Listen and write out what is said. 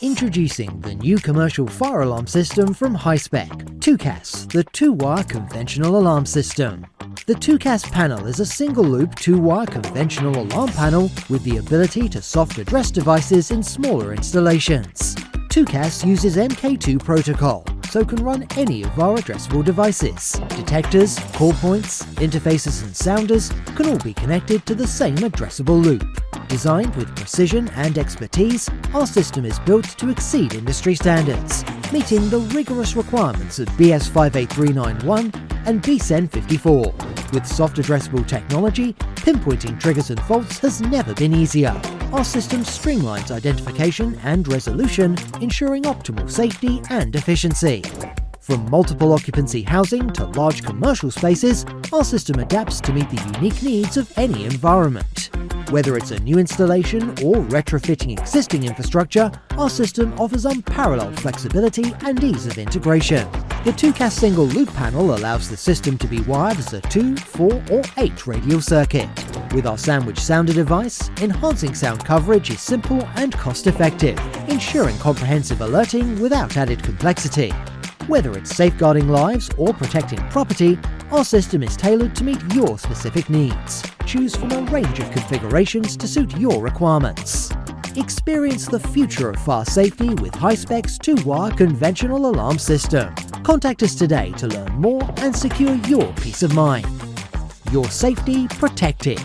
Introducing the new commercial fire alarm system from Hispec, 2CAS, the 2-wire conventional alarm system. The 2CAS panel is a single-loop 2-wire conventional alarm panel with the ability to soft address devices in smaller installations. 2CAS uses MK2 protocol, so can run any of our addressable devices. Detectors, call points, interfaces and sounders can all be connected to the same addressable loop. Designed with precision and expertise, our system is built to exceed industry standards, meeting the rigorous requirements of BS 58391 and BSEN 54. With soft addressable technology, pinpointing triggers and faults has never been easier. Our system streamlines identification and resolution, ensuring optimal safety and efficiency. From multiple occupancy housing to large commercial spaces, our system adapts to meet the unique needs of any environment. Whether it's a new installation or retrofitting existing infrastructure, our system offers unparalleled flexibility and ease of integration. The 2CAS single loop panel allows the system to be wired as a 2, 4 or 8 radial circuit. With our sandwich sounder device, enhancing sound coverage is simple and cost-effective, ensuring comprehensive alerting without added complexity. Whether it's safeguarding lives or protecting property, our system is tailored to meet your specific needs. Choose from a range of configurations to suit your requirements. Experience the future of fire safety with Hispec's 2-wire conventional alarm system. Contact us today to learn more and secure your peace of mind. Your safety protected.